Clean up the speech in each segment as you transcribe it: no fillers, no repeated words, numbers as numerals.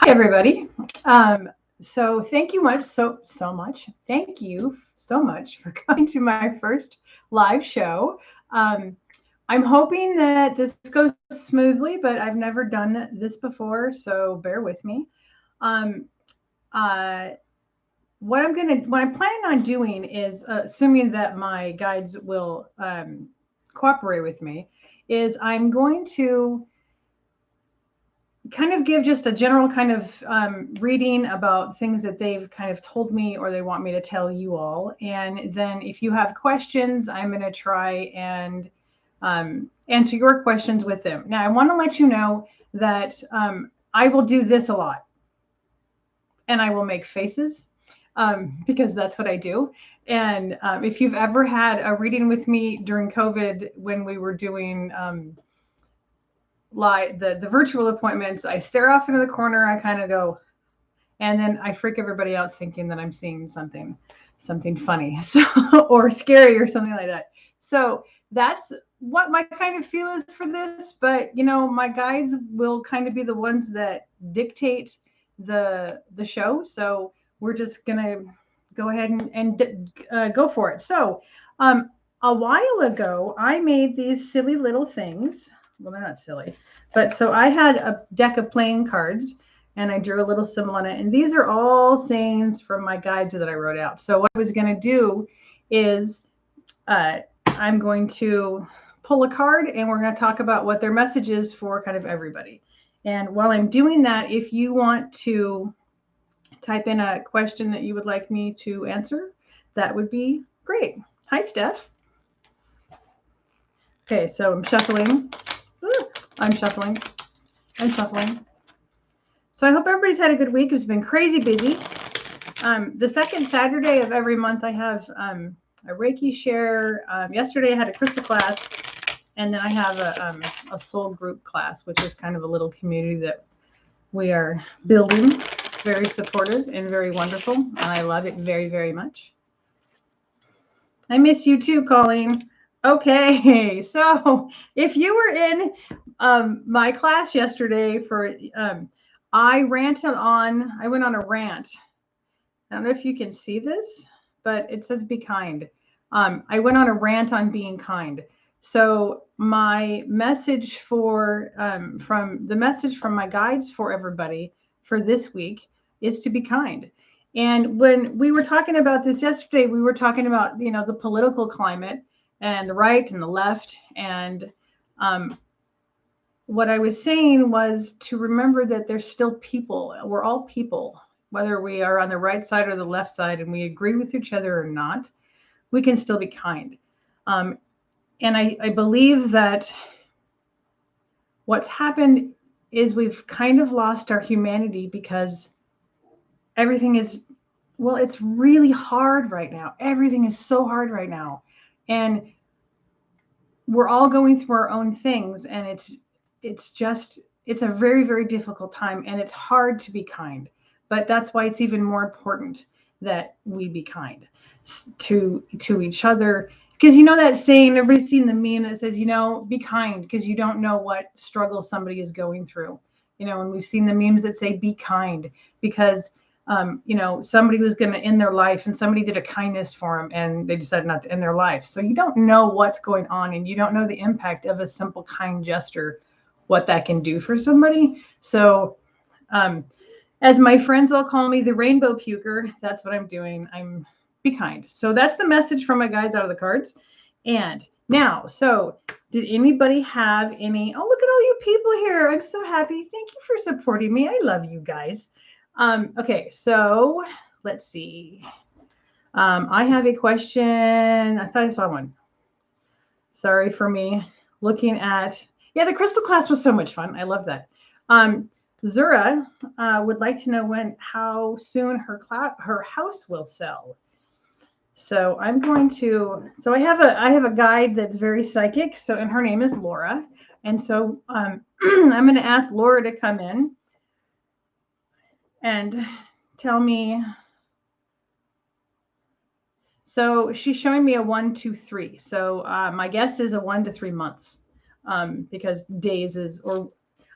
Hi, everybody. So thank you much. Thank you so much for coming to my first live show. Um, I'm hoping that this goes smoothly, but I've never done this before, so bear with me. Um, uh, what I'm planning on doing is, assuming that my guides will cooperate with me, is I'm going to kind of give just a general kind of reading about things that they've kind of told me or they want me to tell you all. And then if you have questions, I'm going to try and answer your questions with them. Now, I want to let you know that I will do this a lot and I will make faces because that's what I do. And if you've ever had a reading with me during COVID when we were doing the virtual appointments, I stare off into the corner, I kind of go, and then I freak everybody out thinking that I'm seeing something funny, so or scary or something like that. So that's what my kind of feel is for this. But my guides will kind of be the ones that dictate the show. So we're just gonna go ahead and go for it. So a while ago, I made these silly little things. Well, they're not silly, but so I had a deck of playing cards and I drew a little symbol on it. And these are all sayings from my guides that I wrote out. So what I was going to do is I'm going to pull a card and we're going to talk about what their message is for kind of everybody. And while I'm doing that, if you want to type in a question that you would like me to answer, that would be great. Hi, Steph. Okay, so I'm shuffling. I'm shuffling. I'm shuffling. So I hope everybody's had a good week. It's been crazy busy. The second Saturday of every month, I have a Reiki share. Yesterday, I had a crystal class, and then I have a soul group class, which is kind of a little community that we are building. Very supportive and very wonderful, and I love it very, very much. I miss you too, Colleen. Okay, so if you were in my class yesterday I went on a rant. I don't know if you can see this, but it says be kind. I went on a rant on being kind. So my message from my guides for everybody for this week is to be kind. And when we were talking about this yesterday, we were talking about, the political climate and the right and the left. And what I was saying was to remember that there's still people. We're all people, whether we are on the right side or the left side, and we agree with each other or not, we can still be kind. And I believe that what's happened is we've kind of lost our humanity because everything is, well, it's really hard right now. Everything is so hard right now. And we're all going through our own things, and it's a very, very difficult time, and it's hard to be kind. But that's why it's even more important that we be kind to each other. Because that saying, everybody's seen the meme that says, be kind because you don't know what struggle somebody is going through. And we've seen the memes that say, be kind because somebody was going to end their life and somebody did a kindness for them and they decided not to end their life. So you don't know what's going on and you don't know the impact of a simple kind gesture, what that can do for somebody. So as my friends all call me, the rainbow puker, that's what I'm doing. I'm be kind. So that's the message from my guides out of the cards. And now, so did anybody have any? Oh, look at all you people here. I'm so happy. Thank you for supporting me. I love you guys. Okay, so let's see. I have a question. I thought I saw one. Sorry for me looking at. Yeah, the crystal class was so much fun. I love that. Zura would like to know how soon her house will sell. So I'm going to. So I have a guide that's very psychic. So and her name is Laura. And so I'm going to ask Laura to come in and tell me. So she's showing me a 1, 2, 3. So my guess is a 1 to 3 months because days is, or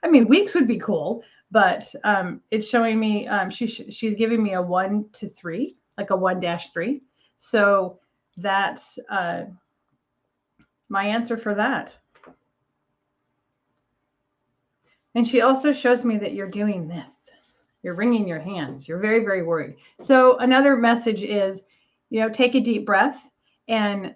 I mean, weeks would be cool, but it's showing me she's giving me a 1 to 3, like a 1-3. So that's my answer for that. And she also shows me that you're doing this. You're wringing your hands. You're very, very worried. So another message is, take a deep breath and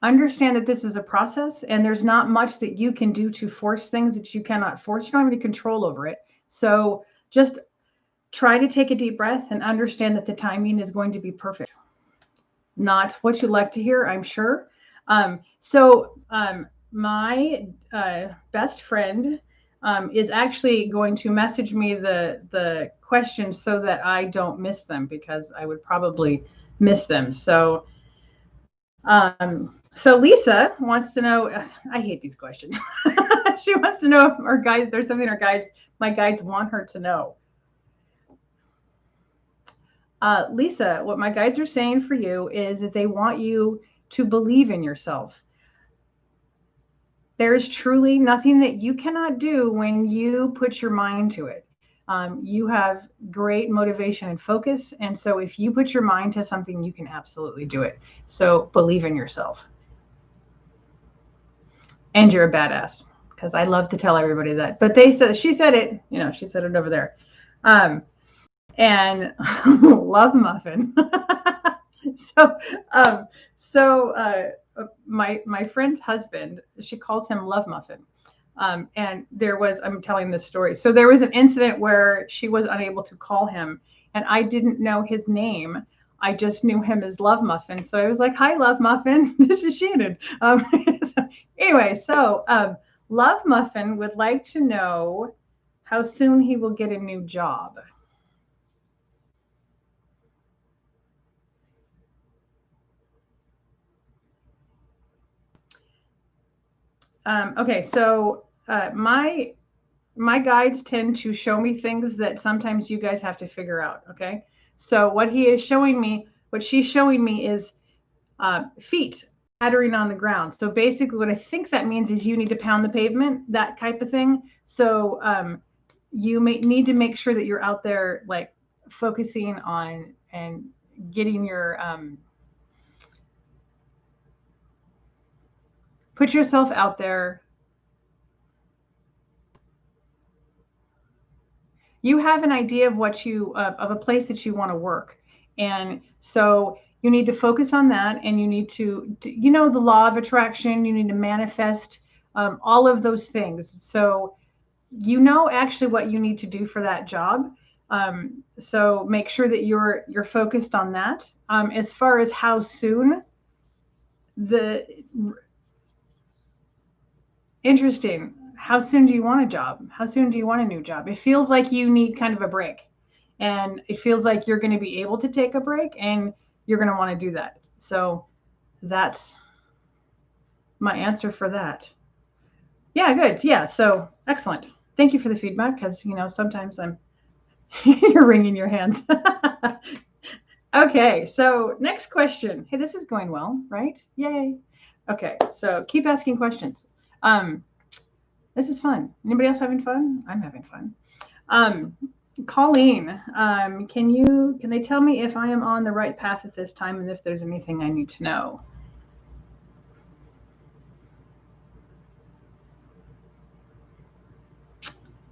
understand that this is a process, and there's not much that you can do to force things that you cannot force. You don't have any control over it. So just try to take a deep breath and understand that the timing is going to be perfect. Not what you like to hear, I'm sure. My best friend is actually going to message me the questions so that I don't miss them, because I would probably miss them. So Lisa wants to know, I hate these questions. She wants to know if there's something my guides want her to know. Lisa, what my guides are saying for you is that they want you to believe in yourself. There is truly nothing that you cannot do when you put your mind to it. You have great motivation and focus. And so if you put your mind to something, you can absolutely do it. So believe in yourself. And you're a badass, because I love to tell everybody that. But she said it, she said it over there. And Love Muffin. My friend's husband, she calls him Love Muffin. And I'm telling this story. So there was an incident where she was unable to call him, and I didn't know his name. I just knew him as Love Muffin. So I was like, "Hi, Love Muffin. This is Shannon." Love Muffin would like to know how soon he will get a new job. Okay, so my guides tend to show me things that sometimes you guys have to figure out. Okay, so what she's showing me is feet pattering on the ground. So basically, what I think that means is you need to pound the pavement, that type of thing. So you may need to make sure that you're out there, like focusing on and getting your put yourself out there. You have an idea of of a place that you want to work, and so you need to focus on that, and you need to the law of attraction. You need to manifest all of those things. So actually what you need to do for that job. So make sure that you're focused on that. As far as how soon, interesting. How soon do you want a job? How soon do you want a new job? It feels like you need kind of a break, and it feels like you're going to be able to take a break, and you're going to want to do that. So that's my answer for that. Yeah, good. Yeah, so excellent. Thank you for the feedback, because sometimes you're wringing your hands. Okay, so next question. Hey, this is going well, right? Yay. Okay, so keep asking questions. This is fun. Anybody else having fun? I'm having fun. Colleen, can they tell me if I am on the right path at this time, and if there's anything I need to know?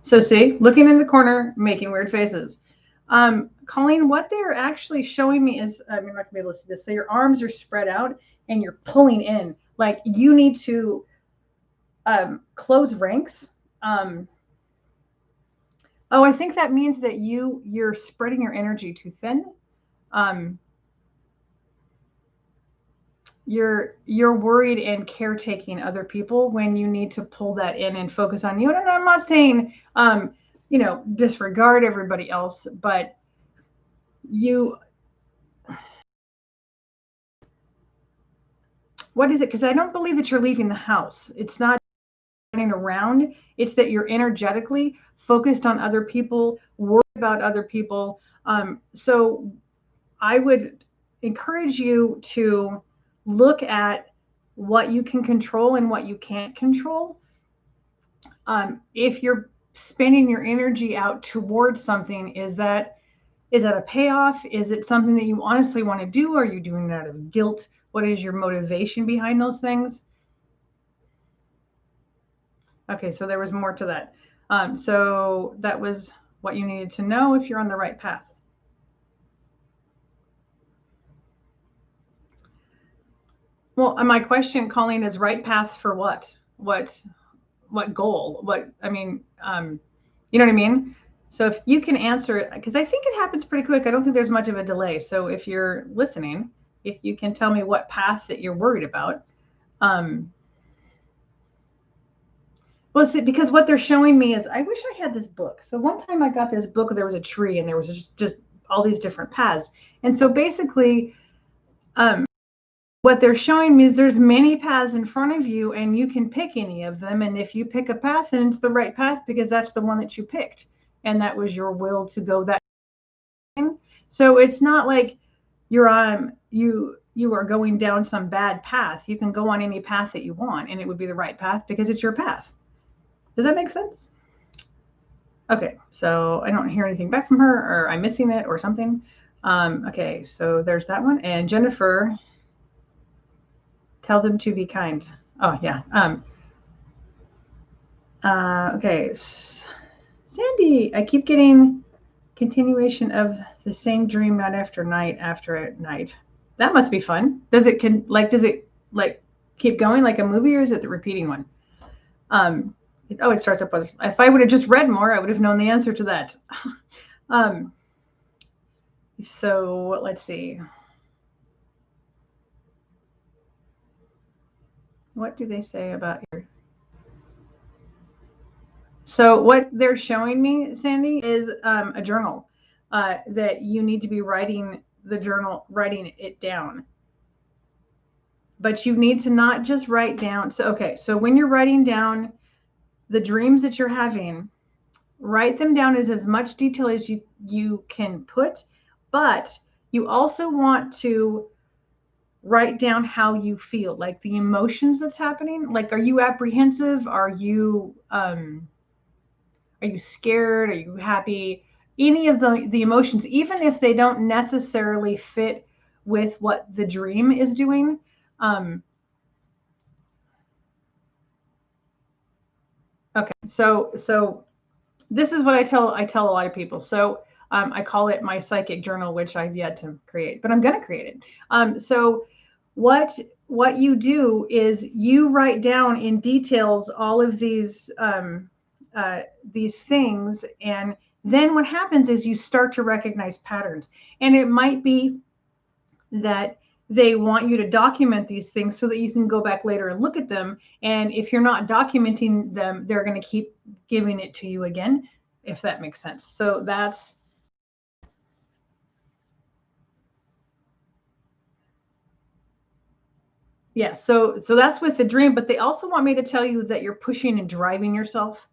So see, looking in the corner, making weird faces. Colleen, what they're actually showing me is, I'm not gonna be able to see this. So your arms are spread out and you're pulling in, like you need to close ranks. I think that means that you're spreading your energy too thin. You're worried and caretaking other people when you need to pull that in and focus on you. And I'm not saying disregard everybody else, but what is it? Because I don't believe that you're leaving the house. It's not running around. It's that you're energetically focused on other people, worried about other people. So I would encourage you to look at what you can control and what you can't control. If you're spending your energy out towards something, is that a payoff? Is it something that you honestly want to do? Are you doing it out of guilt? What is your motivation behind those things? Okay, so there was more to that. So that was what you needed to know if you're on the right path. Well, my question, Colleen, is right path for what? What goal? What, I mean, you know what I mean? So if you can answer it, because I think it happens pretty quick. I don't think there's much of a delay. So if you're listening, if you can tell me what path that you're worried about. Well, see, because what they're showing me is, I wish I had this book. So one time I got this book, there was a tree and there was just all these different paths. And so basically, what they're showing me is there's many paths in front of you and you can pick any of them. And if you pick a path, then it's the right path because that's the one that you picked. And that was your will to go that way. So it's not like you're on, you are going down some bad path. You can go on any path that you want and it would be the right path because it's your path. Does that make sense? Okay, so I don't hear anything back from her, or I'm missing it or something. Okay, so there's that one. And Jennifer, tell them to be kind. Oh, yeah. Okay. Sandy, I keep getting continuation of the same dream night after night after night. That must be fun. Does it keep going like a movie, or is it the repeating one? It starts up with, if I would have just read more, I would have known the answer to that. So let's see. What do they say about your? So what they're showing me, Sandy, is a journal that you need to be writing it down. But you need to not just write down. So, okay, so when you're writing down the dreams that you're having, write them down as much detail as you can put, but you also want to write down how you feel, like the emotions that's happening. Like, are you apprehensive? Are you scared? Are you happy? Any of the emotions, even if they don't necessarily fit with what the dream is doing. Okay, so this is what I tell a lot of people. So I call it my psychic journal, which I've yet to create, but I'm going to create it. So what you do is you write down in details all of these things, and then what happens is you start to recognize patterns. And it might be that they want you to document these things so that you can go back later and look at them. And if you're not documenting them, they're going to keep giving it to you again, if that makes sense. So that's, yeah, so that's with the dream, but they also want me to tell you that you're pushing and driving yourself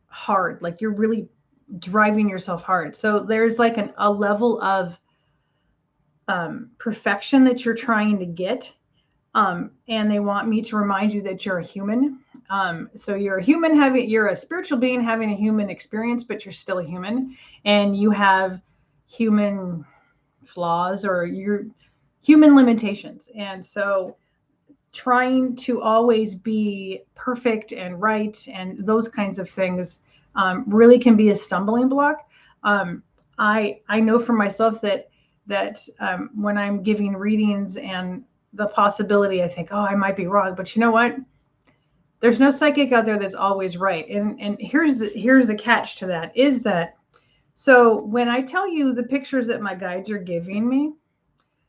hard, like you're really driving yourself hard. So there's like a level of perfection that you're trying to get. And they want me to remind you that you're a human. So you're a human you're a spiritual being having a human experience, but you're still a human, and you have human flaws or your human limitations. And so trying to always be perfect and right and those kinds of things really can be a stumbling block. I know for myself that when I'm giving readings and the possibility, I think, oh, I might be wrong, but you know what? There's no psychic out there that's always right. And here's the catch to that is that, so when I tell you the pictures that my guides are giving me,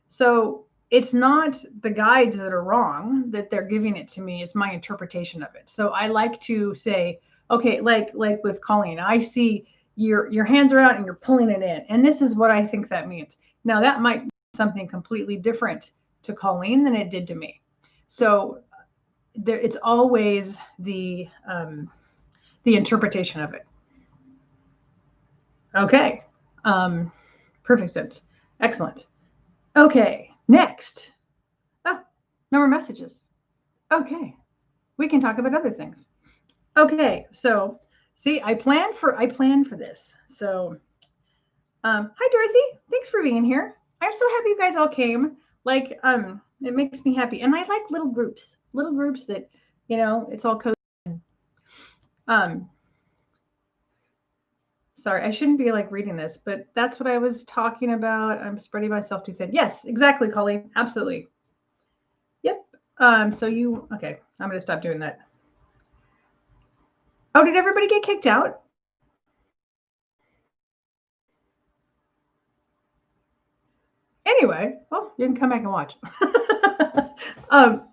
so it's not the guides that are wrong, that they're giving it to me. It's my interpretation of it. So I like to say, okay, like with Colleen, I see your hands are out and you're pulling it in. And this is what I think that means. Now that might be something completely different to Colleen than it did to me. So it's always the interpretation of it. Okay. Perfect sense. Excellent. Okay. Next. No more messages. Okay. We can talk about other things. Okay. So see, I planned for this. So hi Dorothy. Thanks for being here. I'm so happy you guys all came. Like, it makes me happy. And I like little groups. Little groups that, it's all cozy. Um, sorry, I shouldn't be like reading this, but that's what I was talking about. I'm spreading myself too thin. Yes, exactly, Colleen. Absolutely. Yep. Okay, I'm gonna stop doing that. Oh, did everybody get kicked out? Anyway, well, you can come back and watch.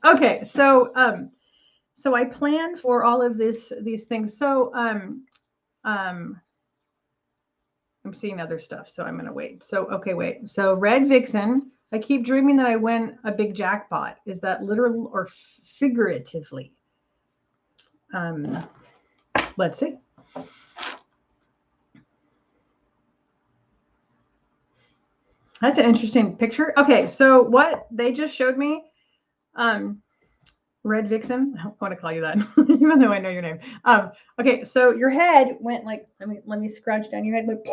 Okay, so I planned for all of these things. So I'm seeing other stuff, so I'm gonna wait. So okay, wait. So Red Vixen. I keep dreaming that I win a big jackpot. Is that literal or figuratively? Let's see. That's an interesting picture. Okay, so what they just showed me, Red Vixen. I don't want to call you that, even though I know your name. Okay, so your head went like, let me scratch down your head, like,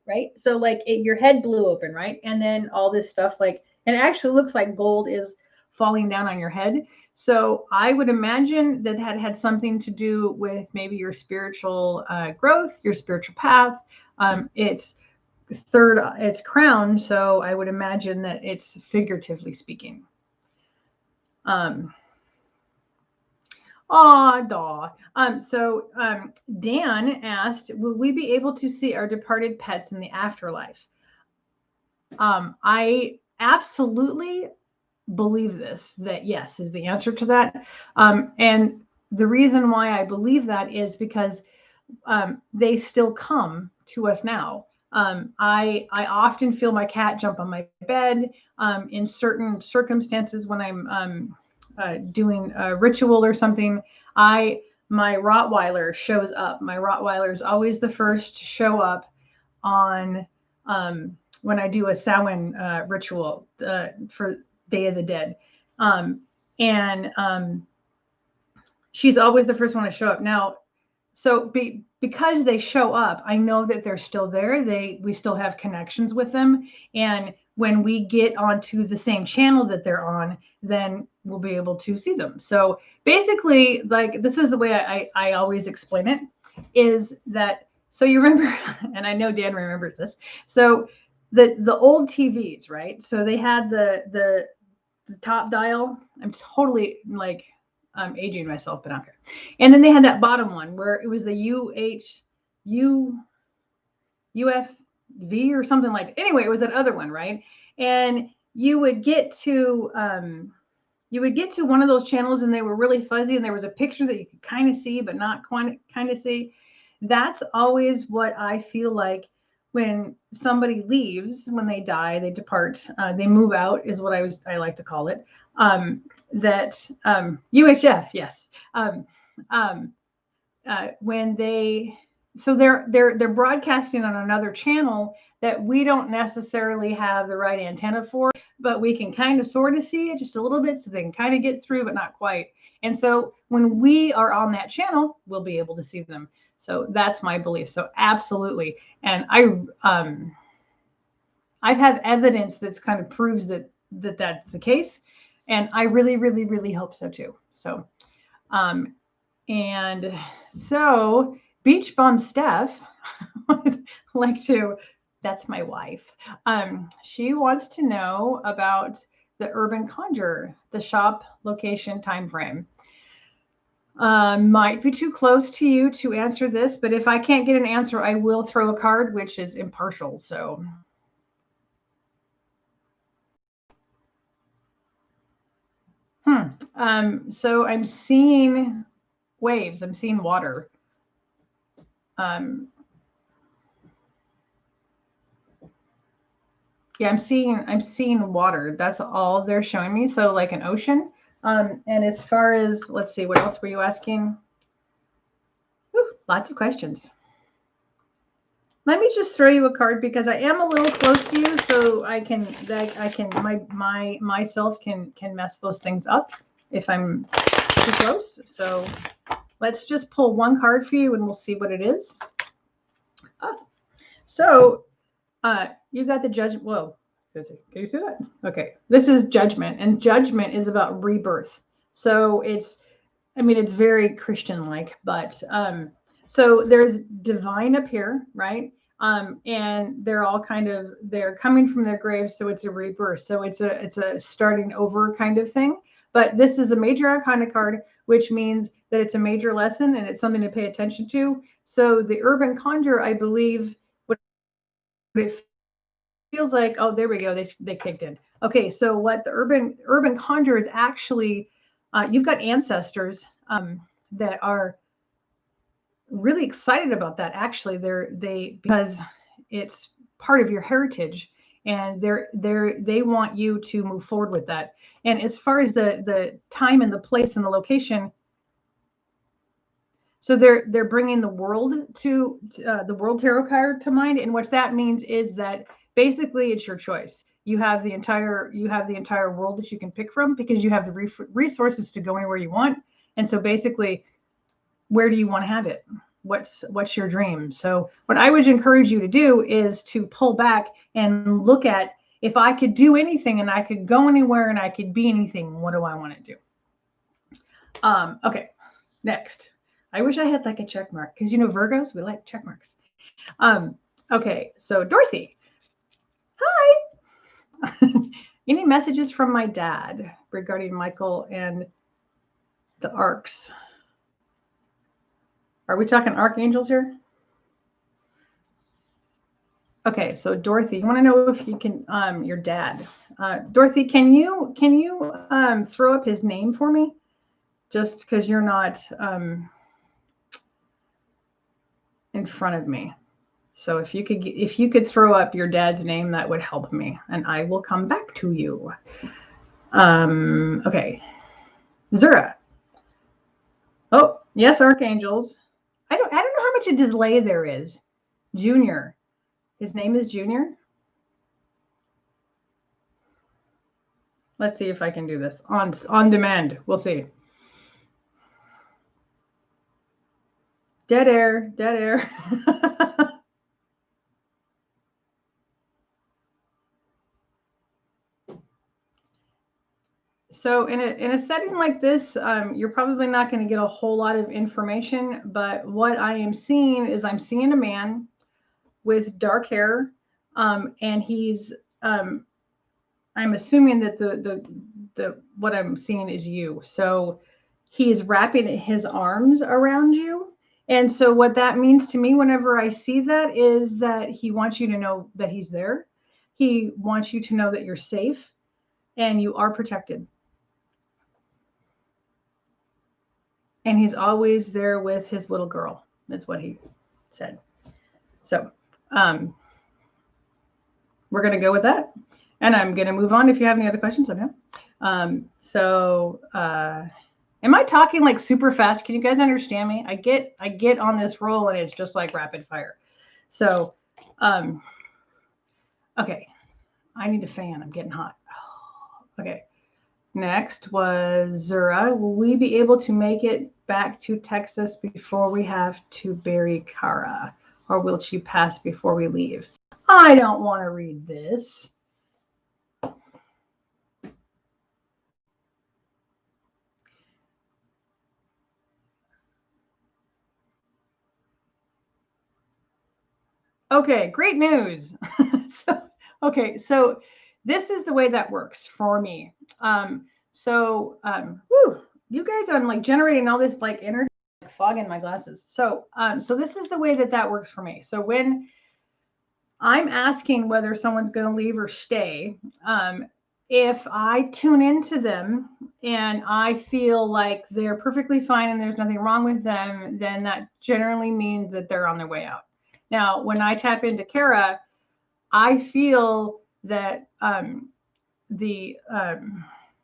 right? So like your head blew open, right? And then all this stuff, like, and it actually looks like gold is falling down on your head. So I would imagine that had something to do with maybe your spiritual growth, your spiritual path. It's crown, so I would imagine that it's figuratively speaking. Dan asked, will we be able to see our departed pets in the afterlife? I absolutely believe that yes is the answer to that. And the reason why I believe that is because they still come to us now. I often feel my cat jump on my bed in certain circumstances when I'm doing a ritual or something. My Rottweiler shows up. My Rottweiler is always the first to show up on when I do a Samhain ritual for Day of the Dead, and she's always the first one to show up. Now, so because they show up, I know that they're still there. We still have connections with them, and when we get onto the same channel that they're on, then we'll be able to see them. So basically, like, this is the way I always explain it, is that, so you remember, and I know Dan remembers this. So the old TVs, right? So they had the top dial. I'm totally like, I'm aging myself, but I don't care. And then they had that bottom one where it was the UFV or something like that. Anyway, it was that other one, right? And you would get to one of those channels and they were really fuzzy and there was a picture that you could kind of see but not kind of see. That's always what I feel like when somebody leaves, when they die, they depart, they move out, is what I like to call it. UHF, yes. When they're broadcasting on another channel that we don't necessarily have the right antenna for, but we can kind of sort of see it just a little bit, so they can kind of get through, but not quite. And so when we are on that channel, we'll be able to see them. So that's my belief. So absolutely. And I've had evidence that's kind of proves that's the case. And I really, really, really hope so too. So, and so Beach Bum Steph would like to, that's my wife. She wants to know about the Urban Conjure, the shop location time frame. Might be too close to you to answer this, but if I can't get an answer, I will throw a card, which is impartial. So. So I'm seeing waves. I'm seeing water. Yeah, I'm seeing water. That's all they're showing me. So like an ocean. And as far as, let's see, what else were you asking? Ooh, lots of questions. Let me just throw you a card because I am a little close to you, so I can myself can mess those things up if I'm too close. So let's just pull one card for you and we'll see what it is. So you got the Judgment. Whoa, can you see that? Okay, this is Judgment, and Judgment is about rebirth. So it's very Christian-like, but so there's divine up here, right? And they're all they're coming from their graves, so it's a rebirth. So it's a starting over kind of thing. But this is a major arcana card, which means that it's a major lesson and it's something to pay attention to. So the urban conjurer, I believe, what it feels like, oh, there we go, they kicked in. Okay, so what the urban conjurer is actually, you've got ancestors that are really excited about that. Actually, because it's part of your heritage, and they want you to move forward with that. And as far as the time and the place and the location, so they're bringing the world to the world tarot card to mind, and what that means is that basically it's your choice. You have the entire world that you can pick from because you have the resources to go anywhere you want. And so basically, where do you want to have it? What's your dream? So what I would encourage you to do is to pull back and look at, if I could do anything and I could go anywhere and I could be anything, what do I want to do? Okay, next. I wish I had like a check mark because Virgos, we like check marks. Okay, so Dorothy. Hi. Any messages from my dad regarding Michael and the arcs? Are we talking archangels here? Okay, so Dorothy, you want to know if you can, your dad. Dorothy, can you throw up his name for me? Just because you're not in front of me. So if you could throw up your dad's name, that would help me, and I will come back to you. Okay, Zura. Oh yes, archangels. I don't know how much a delay there is. Junior. His name is Junior. Let's see if I can do this on demand. We'll see. Dead air. So in a setting like this, you're probably not going to get a whole lot of information, but what I am seeing is I'm seeing a man with dark hair, and he's I'm assuming that the what I'm seeing is you. So he's wrapping his arms around you. And so what that means to me whenever I see that is that he wants you to know that he's there. He wants you to know that you're safe and you are protected. And he's always there with his little girl. That's what he said. So we're going to go with that. And I'm going to move on if you have any other questions on him. Am I talking like super fast? Can you guys understand me? I get on this roll and it's just like rapid fire. So, okay. I need a fan. I'm getting hot. Okay. Next was Zura. Will we be able to make it back to Texas before we have to bury Kara? Or will she pass before we leave? I don't want to read this. Okay, great news. So this is the way that works for me. You guys, I'm like generating all this like energy, like fog in my glasses. So this is the way that works for me. So when I'm asking whether someone's going to leave or stay, if I tune into them and I feel like they're perfectly fine and there's nothing wrong with them, then that generally means that they're on their way out. Now, when I tap into Kara, I feel that what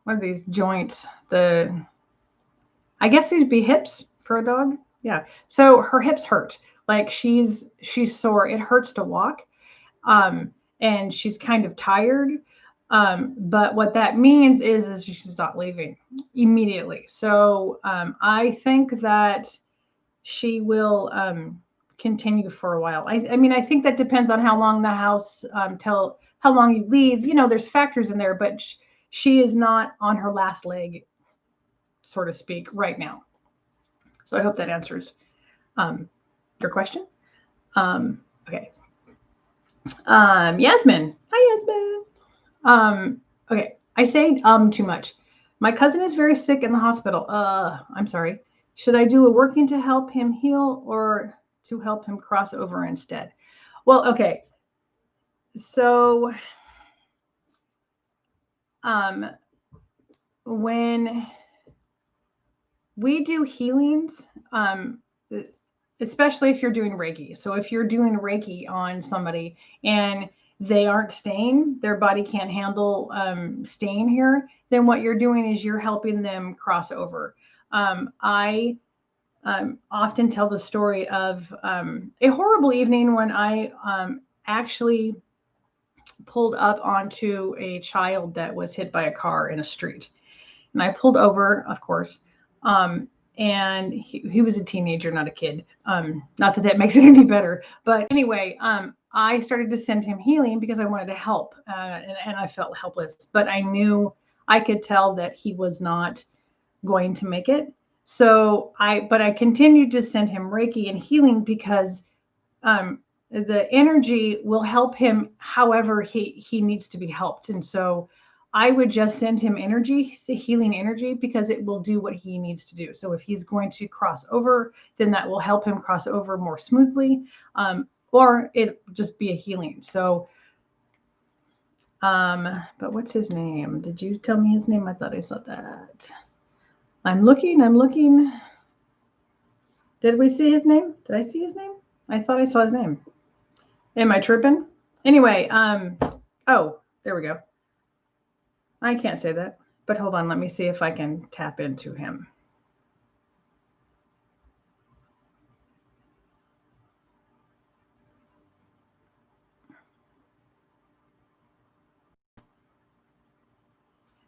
are these joints? I guess it'd be hips for a dog. Yeah. So her hips hurt. like she's sore. It hurts to walk. And she's kind of tired. But what that means is she's not leaving immediately. So I think that she will continue for a while. I mean, I think that depends on how long the house, till how long you leave. You know, there's factors in there, but she is not on her last leg, so to speak, right now. So I hope that answers your question. Okay. Yasmin. Hi, Yasmin. Okay. I say too much. My cousin is very sick in the hospital. I'm sorry. Should I do a working to help him heal or to help him cross over instead? Well, okay. So when we do healings, especially if you're doing Reiki. So if you're doing Reiki on somebody and they aren't staying, their body can't handle staying here, then what you're doing is you're helping them cross over. I often tell the story of a horrible evening when I actually pulled up onto a child that was hit by a car in a street. And I pulled over, of course, and he was a teenager, not a kid. Not that makes it any better. But anyway, I started to send him healing because I wanted to help, and I felt helpless. But I knew I could tell that he was not going to make it. So I continued to send him Reiki and healing because the energy will help him however he needs to be helped. And so I would just send him energy, healing energy, because it will do what he needs to do. So if he's going to cross over, then that will help him cross over more smoothly, or it just be a healing. So, but what's his name? Did you tell me his name? I thought I saw that. I'm looking. Did we see his name? Did I see his name? I thought I saw his name. Am I tripping? Anyway, oh, there we go. I can't say that, but hold on. Let me see if I can tap into him.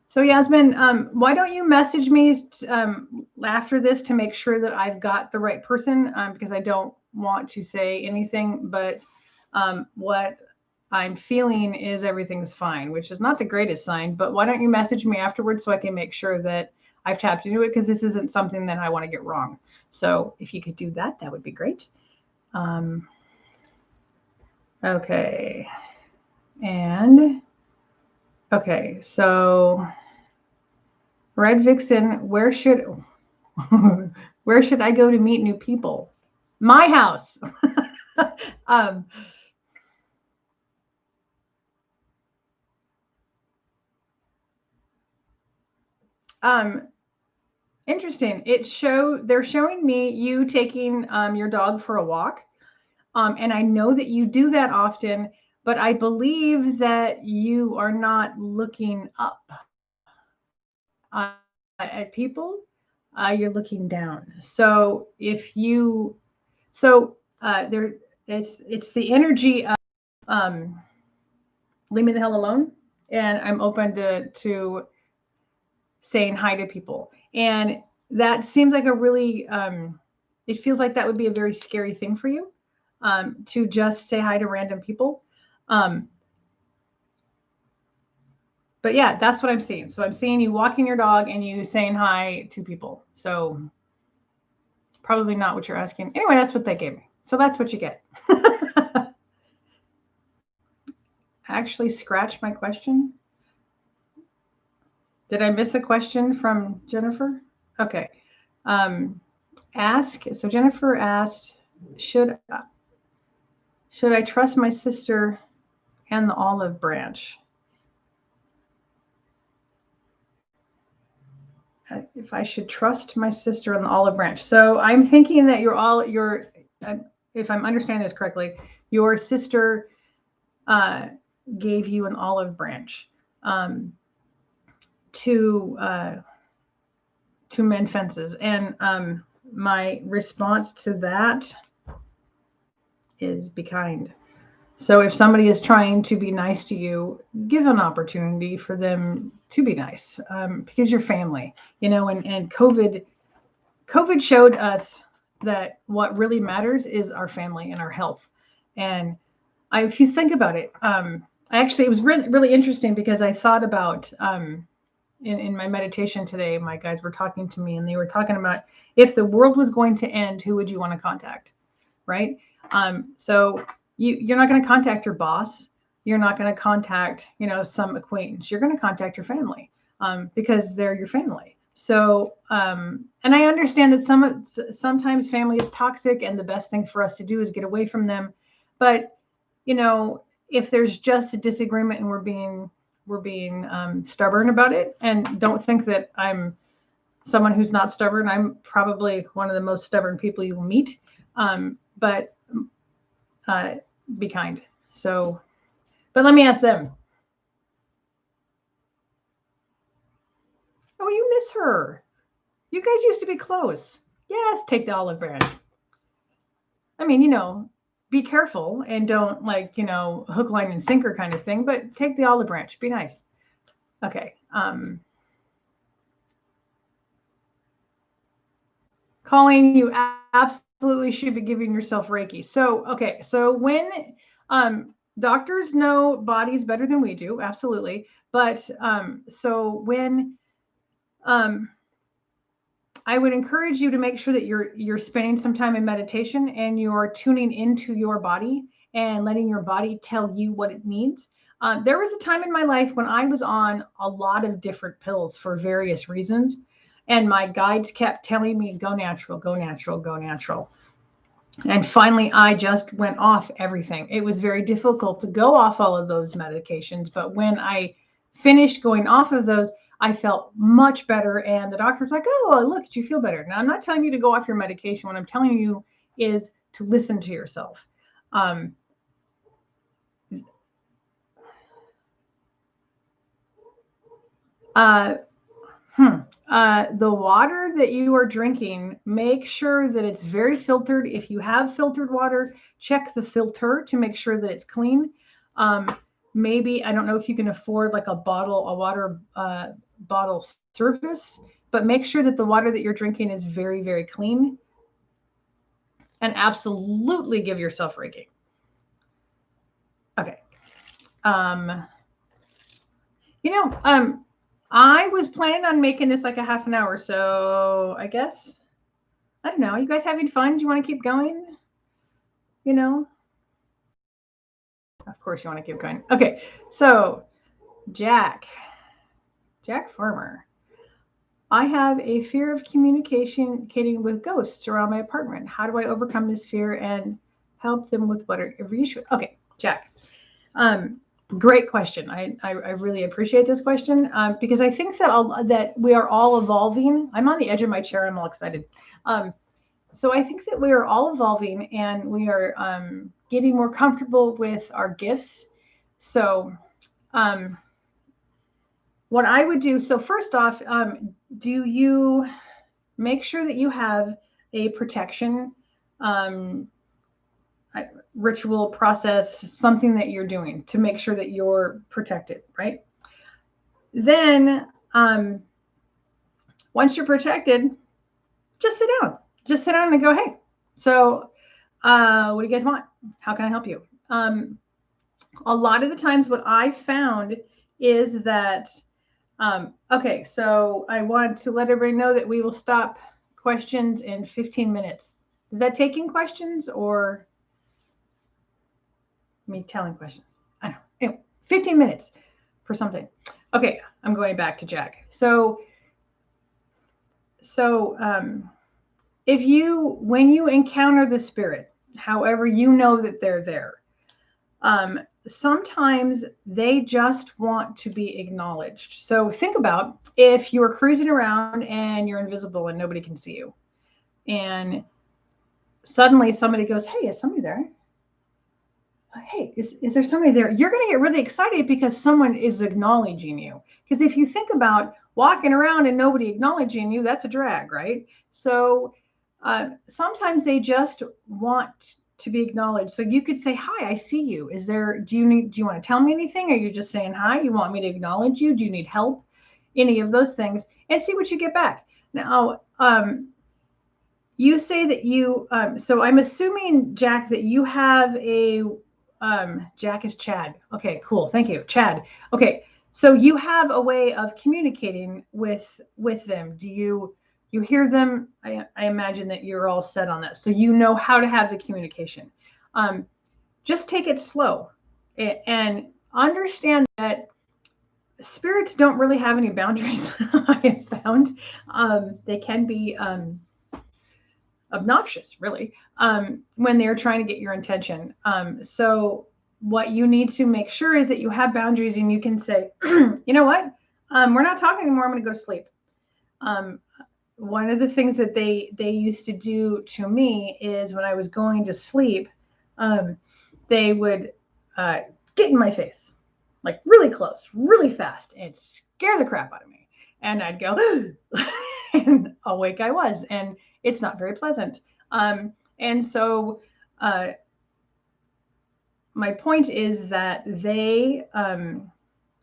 So Yasmin, why don't you message me after this to make sure that I've got the right person, because I don't want to say anything, but what I'm feeling is everything's fine, which is not the greatest sign, but why don't you message me afterwards so I can make sure that I've tapped into it, because this isn't something that I want to get wrong. So if you could do that, that would be great. Okay. And okay, so Red Vixen, where should I go to meet new people? My house. Interesting. They're showing me you taking your dog for a walk. And I know that you do that often, but I believe that you are not looking up at people. You're looking down. So there, it's the energy of leave me the hell alone, and I'm open to saying hi to people. And that seems like a really it feels like that would be a very scary thing for you, to just say hi to random people. But yeah, that's what I'm seeing. So I'm seeing you walking your dog and you saying hi to people. So probably not what you're asking. Anyway, that's what they gave me. So that's what you get. Actually scratch my question. Did I miss a question from Jennifer? Okay. So Jennifer asked, should I trust my sister and the olive branch? If I should trust my sister and the olive branch. So I'm thinking that if I'm understanding this correctly, your sister gave you an olive branch to mend fences. And my response to that is be kind. So if somebody is trying to be nice to you, give an opportunity for them to be nice, because you're family, and COVID showed us that what really matters is our family and our health. And if you think about it, it was really, really interesting because I thought about, in my meditation today, my guys were talking to me and they were talking about, if the world was going to end, who would you want to contact? Right. So you're not going to contact your boss. You're not going to contact, some acquaintance. You're going to contact your family, because they're your family. So, and I understand that sometimes family is toxic and the best thing for us to do is get away from them. But, if there's just a disagreement and we're being stubborn about it, and don't think that I'm someone who's not stubborn. I'm probably one of the most stubborn people you will meet. But be kind. So, but let me ask them. Oh, you miss her. You guys used to be close. Yes, take the olive branch. I mean, be careful and don't hook, line, and sinker kind of thing, but take the olive branch. Be nice. Okay. Colleen, you absolutely should be giving yourself Reiki. So, okay. So when doctors know bodies better than we do, absolutely. But so when I would encourage you to make sure that you're spending some time in meditation and you're tuning into your body and letting your body tell you what it needs. There was a time in my life when I was on a lot of different pills for various reasons, and my guides kept telling me, go natural, go natural, go natural. And finally, I just went off everything. It was very difficult to go off all of those medications, but when I finished going off of those, I felt much better. And the doctor was like, oh, look, you feel better. Now, I'm not telling you to go off your medication. What I'm telling you is to listen to yourself. The water that you are drinking, make sure that it's very filtered. If you have filtered water, check the filter to make sure that it's clean. Maybe, I don't know if you can afford like a water bottle service, but make sure that the water that you're drinking is very, very clean. And absolutely give yourself Reiki. Okay. I was planning on making this like a half an hour, so I guess, I don't know. You guys having fun? Do you want to keep going? Of course you want to keep going. Okay, so Jack Farmer. I have a fear of communicating with ghosts around my apartment. How do I overcome this fear and help them with whatever issue? Okay, Jack. Great question. I really appreciate this question, because I think that we are all evolving. I'm on the edge of my chair. I'm all excited. So I think that we are all evolving and we are getting more comfortable with our gifts. So what I would do, so first off, do you make sure that you have a protection ritual process, something that you're doing to make sure that you're protected, right? Then once you're protected, just sit down and go, hey, so what do you guys want? How can I help you? A lot of the times what I found is that, okay, so I want to let everybody know that we will stop questions in 15 minutes. Is that taking questions or me telling questions? I don't know. Anyway, 15 minutes for something. Okay, I'm going back to Jack. So when you encounter the spirit, however you know that they're there, sometimes they just want to be acknowledged. So think about if you're cruising around and you're invisible and nobody can see you, and suddenly somebody goes, hey, is somebody there? Hey, is there somebody there? You're going to get really excited because someone is acknowledging you. Because if you think about walking around and nobody acknowledging you, that's a drag, right? So sometimes they just want to be acknowledged. So you could say, hi, I see you. Do you want to tell me anything? Are you just saying hi? You want me to acknowledge you? Do you need help? Any of those things, and see what you get back. Now, you say that you, so I'm assuming, Jack, that you have a, Jack is Chad. Okay, cool. Thank you, Chad. Okay, so you have a way of communicating with them. Do you hear them? I imagine that you're all set on that. So you know how to have the communication. Just take it slow and understand that spirits don't really have any boundaries. I have found they can be obnoxious, really, when they're trying to get your attention. So what you need to make sure is that you have boundaries, and you can say, you know what, we're not talking anymore. I'm going to go to sleep. One of the things that they used to do to me is when I was going to sleep, they would get in my face, like really close, really fast, and scare the crap out of me. And I'd go, and awake I was. And it's not very pleasant. And so my point is that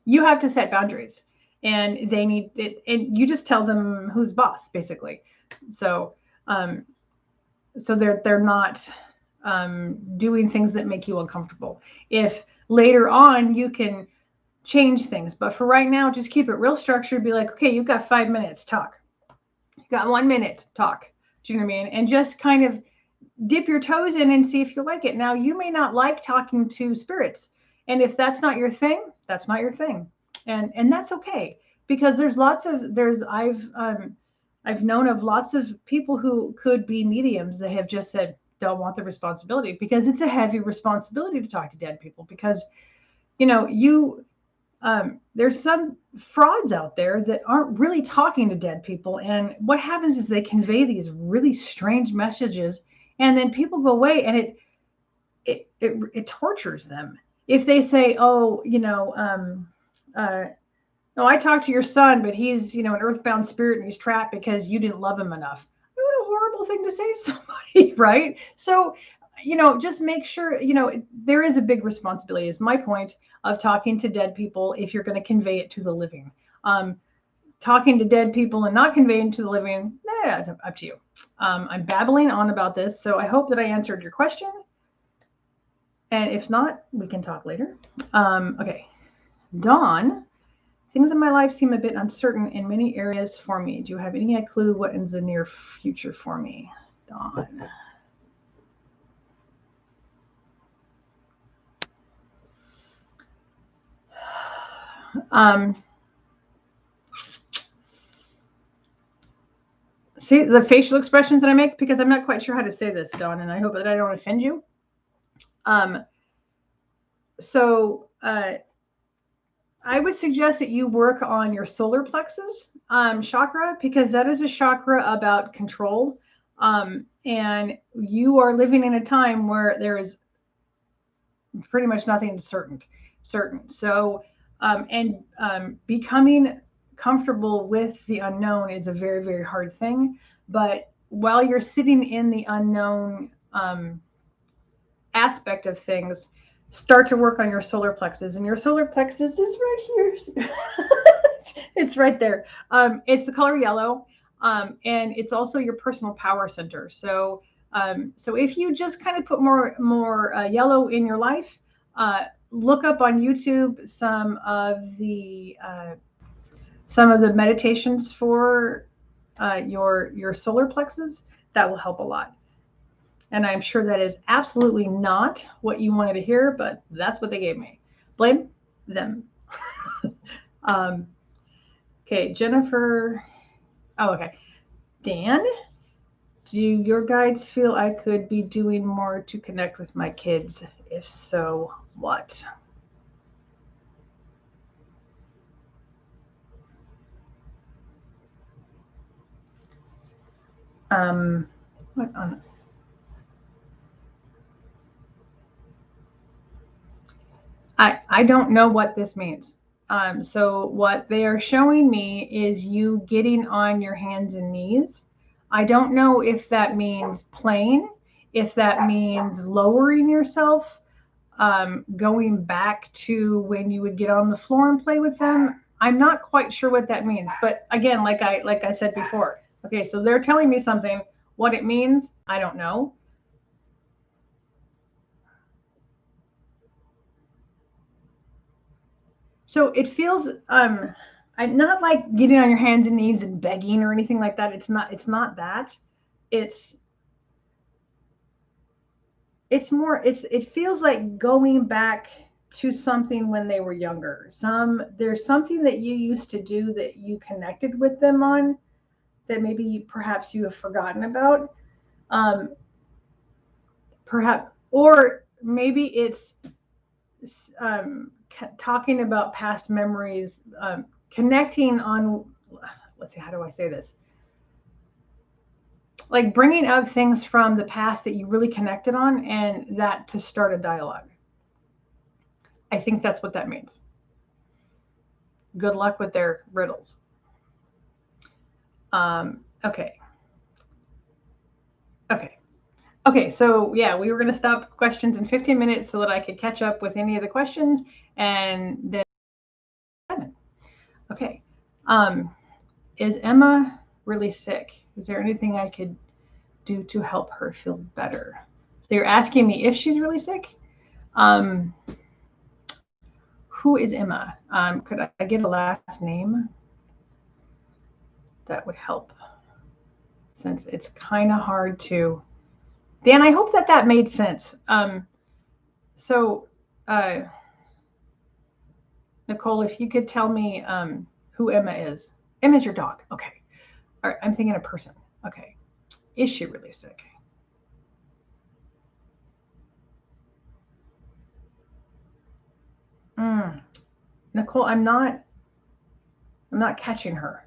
you have to set boundaries, and they need it, and you just tell them who's boss, basically. So so they're not doing things that make you uncomfortable. If later on you can change things, but for right now, just keep it real structured. Be like, okay, you've got 5 minutes, talk. You've got 1 minute, talk. Do you know what I mean? And just kind of dip your toes in and see if you like it. Now, you may not like talking to spirits, and if that's not your thing, that's not your thing, and that's okay, because I've known of lots of people who could be mediums that have just said don't want the responsibility, because it's a heavy responsibility to talk to dead people, because there's some frauds out there that aren't really talking to dead people. And what happens is they convey these really strange messages, and then people go away, and it tortures them. If they say, oh, no, I talked to your son, but he's, an earthbound spirit and he's trapped because you didn't love him enough. What a horrible thing to say to somebody, right? So, just make sure, there is a big responsibility, is my point, of talking to dead people if you're going to convey it to the living. Talking to dead people and not conveying to the living, up to you. I'm babbling on about this, so I hope that I answered your question. And if not, we can talk later. Okay. Dawn, things in my life seem a bit uncertain in many areas for me. Do you have any clue what is the near future for me? Dawn. See the facial expressions that I make, because I'm not quite sure how to say this, Dawn, and I hope that I don't offend you. So I would suggest that you work on your solar plexus chakra, because that is a chakra about control. And you are living in a time where there is pretty much nothing certain. So, becoming comfortable with the unknown is a very, very hard thing. But while you're sitting in the unknown aspect of things, start to work on your solar plexus. And your solar plexus is right here. It's right there. It's the color yellow. And it's also your personal power center. So if you just kind of put more yellow in your life, look up on YouTube some of the meditations for your solar plexus. That will help a lot. And I'm sure that is absolutely not what you wanted to hear, but that's what they gave me. Blame them. Okay, Jennifer. Oh, okay. Dan, do your guides feel I could be doing more to connect with my kids? If so, what? What on? I don't know what this means. So what they are showing me is you getting on your hands and knees. I don't know if that means playing. if that means lowering yourself, going back to when you would get on the floor and play with them. I'm not quite sure what that means. But again, like I said before, okay, so they're telling me something. What it means, I don't know. So it feels I'm not like getting on your hands and knees and begging or anything like that. It's not that. It's it feels like going back to something when they were younger. There's something that you used to do that you connected with them on that maybe perhaps you have forgotten about. Um, perhaps, or maybe it's talking about past memories, connecting on, let's see, how do I say this? Like bringing up things from the past that you really connected on, and that to start a dialogue. I think that's what that means. Good luck with their riddles. Okay. Okay. Okay, so yeah, we were going to stop questions in 15 minutes so that I could catch up with any of the questions, and then 7. Okay. Is Emma really sick? Is there anything I could do to help her feel better? So you're asking me if she's really sick? Who is Emma? Could I get a last name? That would help, since it's kind of hard to. Dan, I hope that made sense. So, Nicole, if you could tell me who Emma is. Emma's your dog. Okay. All right. I'm thinking a person. Okay. Is she really sick? Nicole, I'm not catching her.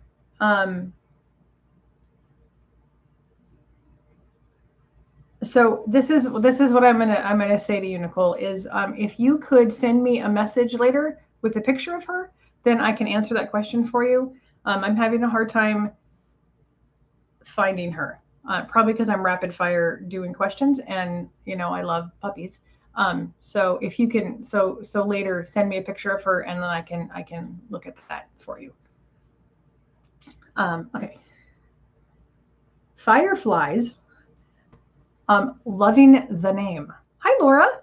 So this is what I'm gonna say to you, Nicole, is if you could send me a message later with a picture of her, then I can answer that question for you. I'm having a hard time finding her, probably because I'm rapid fire doing questions, and I love puppies. So if you can, so later send me a picture of her, and then I can look at that for you. Okay. Fireflies. Loving the name. Hi, Laura.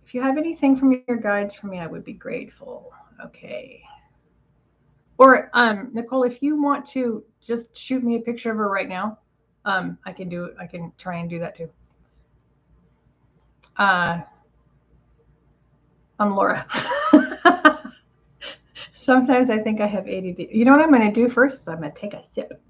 If you have anything from your guides for me, I would be grateful. Okay. Or Nicole, if you want to just shoot me a picture of her right now, I can try and do that too. I'm Laura. Sometimes I think I have ADD. You know what I'm going to do first? Is I'm going to take a sip.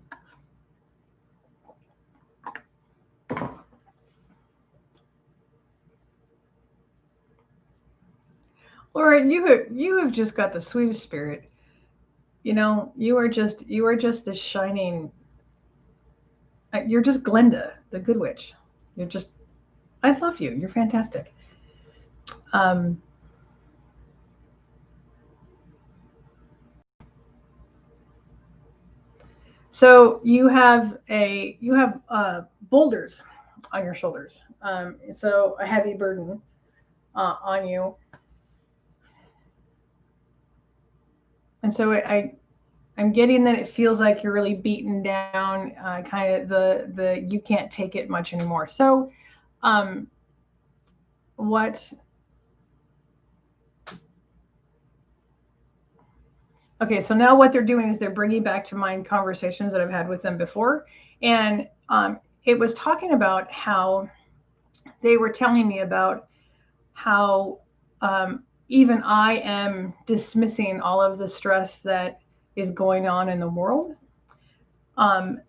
Laura, you have just got the sweetest spirit. You are just this shining. You're just Glenda, the Good Witch. I love you. You're fantastic. So you have boulders on your shoulders. So a heavy burden on you. And so I'm getting that it feels like you're really beaten down, kind of the you can't take it much anymore. So what? Okay, so now what they're doing is they're bringing back to mind conversations that I've had with them before, and it was talking about how they were telling me about how even I am dismissing all of the stress that is going on in the world, and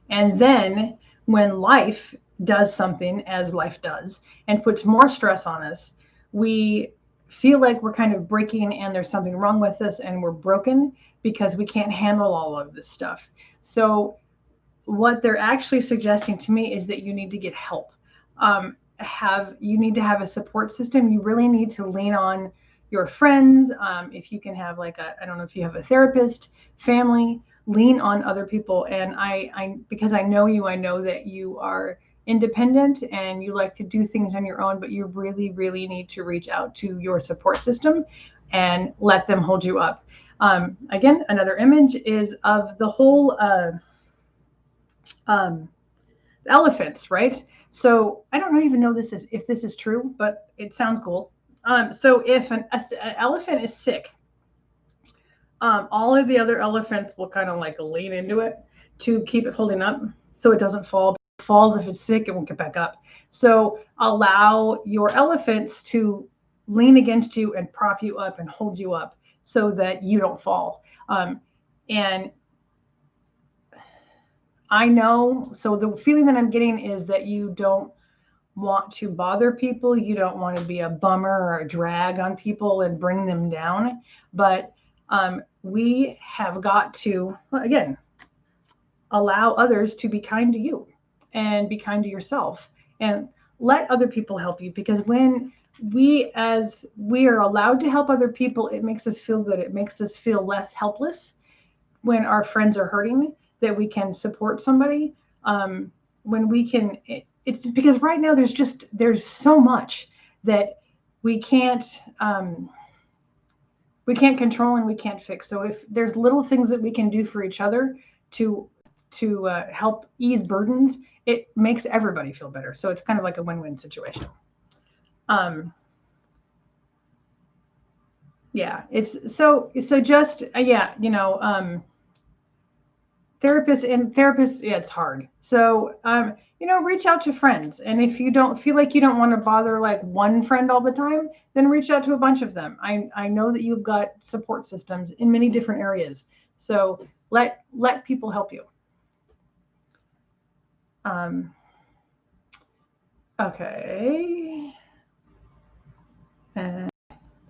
then when life does something, as life does, and puts more stress on us, we feel like we're kind of breaking and there's something wrong with us and we're broken because we can't handle all of this stuff. So what they're actually suggesting to me is that you need to get help. You need to have a support system. You really need to lean on your friends. If you can have I don't know if you have a therapist, family, lean on other people. And I because I know you, I know that you are independent and you like to do things on your own, but you really, really need to reach out to your support system and let them hold you up. Again, another image is of the whole um, elephants, right? So I don't even know if this is true, but it sounds cool. So if an elephant is sick, all of the other elephants will kind of like lean into it to keep it holding up so it doesn't fall. If it falls, if it's sick, it won't get back up. So allow your elephants to lean against you and prop you up and hold you up so that you don't fall. And I know, so the feeling that I'm getting is that you don't want to bother people. You don't want to be a bummer or a drag on people and bring them down. But we have got to, again, allow others to be kind to you and be kind to yourself and let other people help you. Because when we are allowed to help other people, it makes us feel good. It makes us feel less helpless when our friends are hurting, that we can support somebody. When we can, it's because right now there's so much that we can't control and we can't fix. So if there's little things that we can do for each other to help ease burdens, it makes everybody feel better. So it's kind of like a win-win situation. Yeah, it's so just yeah, therapists, yeah, it's hard. So reach out to friends, and if you don't feel like you don't want to bother like one friend all the time, then reach out to a bunch of them. I know that you've got support systems in many different areas, so let people help you. Okay, and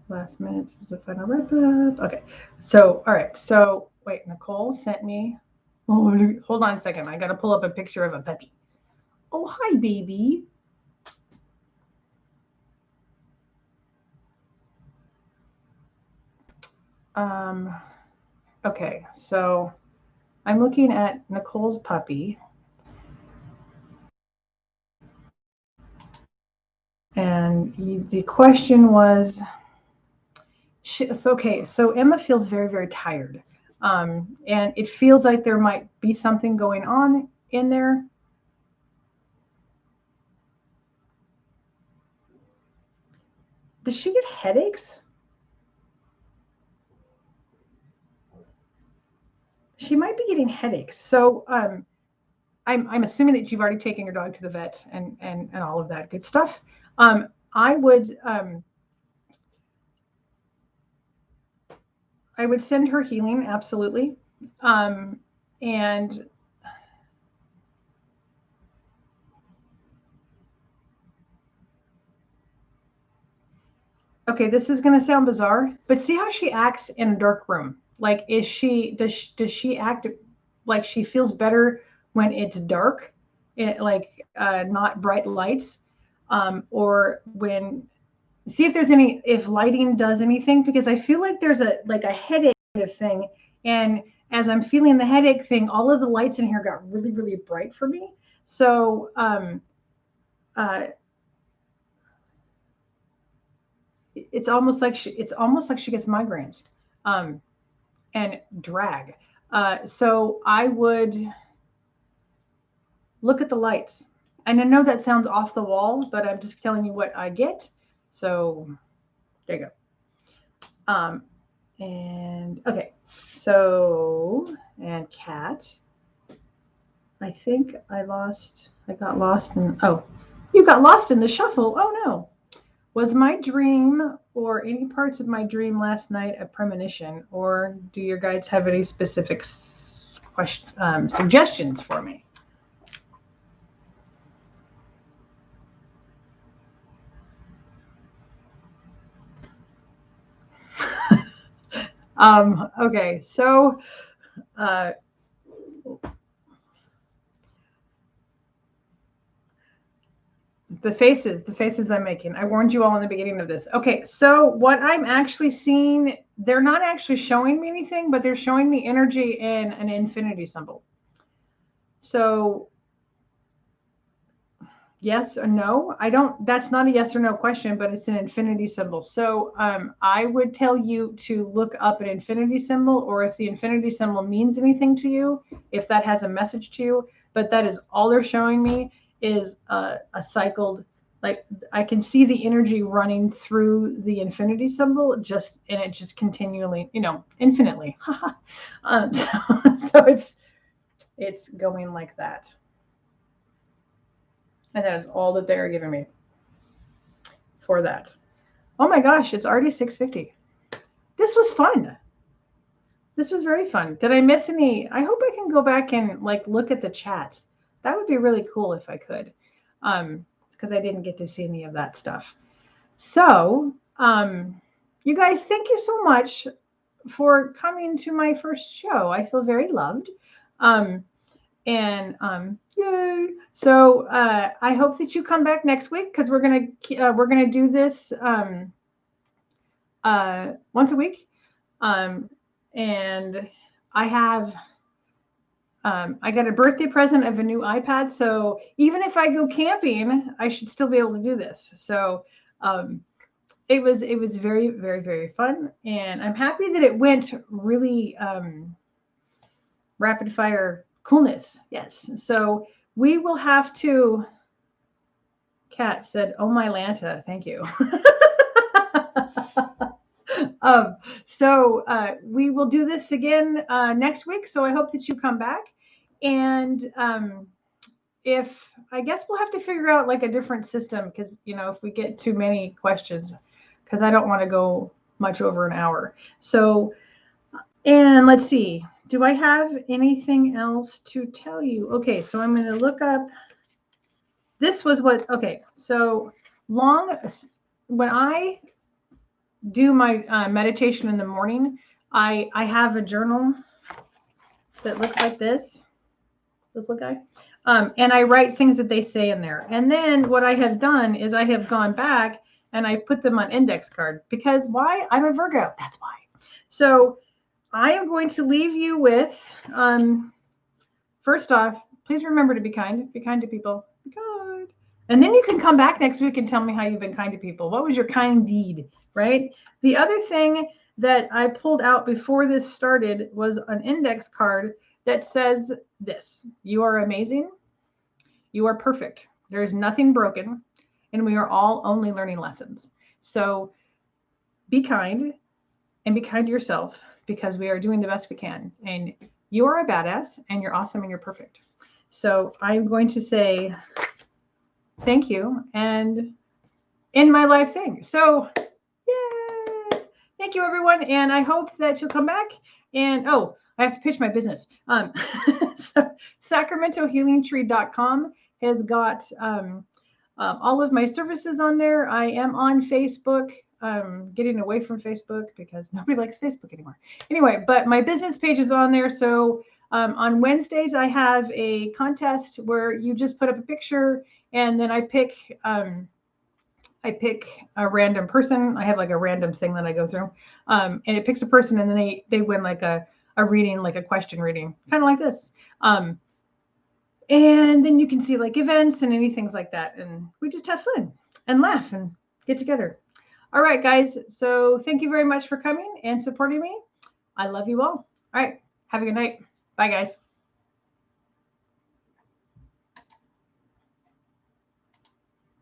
last minute is the final wrap up. Okay, so all right, so wait, Nicole sent me. Oh, hold on a second. I got to pull up a picture of a puppy. Oh, hi, baby. Okay, so I'm looking at Nicole's puppy. And the question was, so Emma feels very, very tired. And it feels like there might be something going on in there. Does she get headaches? She might be getting headaches. So I'm assuming that you've already taken your dog to the vet and all of that good stuff. I would send her healing, absolutely. And okay, this is going to sound bizarre, but see how she acts in a dark room. Like, does she act like she feels better when it's dark, not bright lights, or when, see if lighting does anything, because I feel like there's a headache thing. And as I'm feeling the headache thing, all of the lights in here got really, really bright for me. So, it's almost like she gets migraines and drag. So I would look at the lights. And I know that sounds off the wall, but I'm just telling you what I get. So there you go. And okay, so, and cat. I think I got lost in, you got lost in the shuffle. Oh no. Was my dream or any parts of my dream last night a premonition, or do your guides have any specific suggestions for me? Okay, so the faces I'm making. I warned you all in the beginning of this. Okay, so what I'm actually seeing they're not actually showing me anything, but they're showing me energy in an infinity symbol. So yes or no? That's not a yes or no question, but it's an infinity symbol. So I would tell you to look up an infinity symbol, or if the infinity symbol means anything to you, if that has a message to you. But that is all they're showing me is a cycled, like I can see the energy running through the infinity symbol, and it just continually, infinitely. So it's going like that. And that is all that they're giving me for that. Oh my gosh, it's already 6:50. This was fun. This was very fun. Did I miss any? I hope I can go back and look at the chats. That would be really cool if I could. Because I didn't get to see any of that stuff. So, you guys, thank you so much for coming to my first show. I feel very loved. Yay! So I hope that you come back next week, because we're gonna do this once a week. And I have I got a birthday present of a new iPad. So even if I go camping, I should still be able to do this. So it was very, very, very fun, and I'm happy that it went really rapid fire coolness. Yes. So we will have to. Kat said, "Oh my Lanta, thank you." So we will do this again next week. So I hope that you come back. And I guess we'll have to figure out a different system, because if we get too many questions, because I don't want to go much over an hour. So, and let's see, do I have anything else to tell you? Okay, so I'm going to look up. This was so when I do my meditation in the morning, I have a journal that looks like this little guy. And I write things that they say in there. And then what I have done is I have gone back and I put them on index card, because why? I'm a Virgo. That's why. So I am going to leave you with, first off, please remember to be kind. Be kind to people. Be kind. And then you can come back next week and tell me how you've been kind to people. What was your kind deed, right? The other thing that I pulled out before this started was an index card that says this: you are amazing. You are perfect. There is nothing broken, and we are all only learning lessons. So be kind, and be kind to yourself, because we are doing the best we can. And you are a badass, and you're awesome, and you're perfect. So I'm going to say thank you and end my live thing. So yay! Thank you, everyone. And I hope that you'll come back. And I have to pitch my business. So SacramentoHealingTree.com has got all of my services on there. I am on Facebook. Getting away from Facebook because nobody likes Facebook anymore. Anyway, but my business page is on there. So on Wednesdays, I have a contest where you just put up a picture, and then I pick a random person. I have a random thing that I go through, and it picks a person, and then they win a reading, a question reading, kind of like this. And then you can see events and anything like that. And we just have fun and laugh and get together. All right, guys. So thank you very much for coming and supporting me. I love you all. All right. Have a good night. Bye, guys.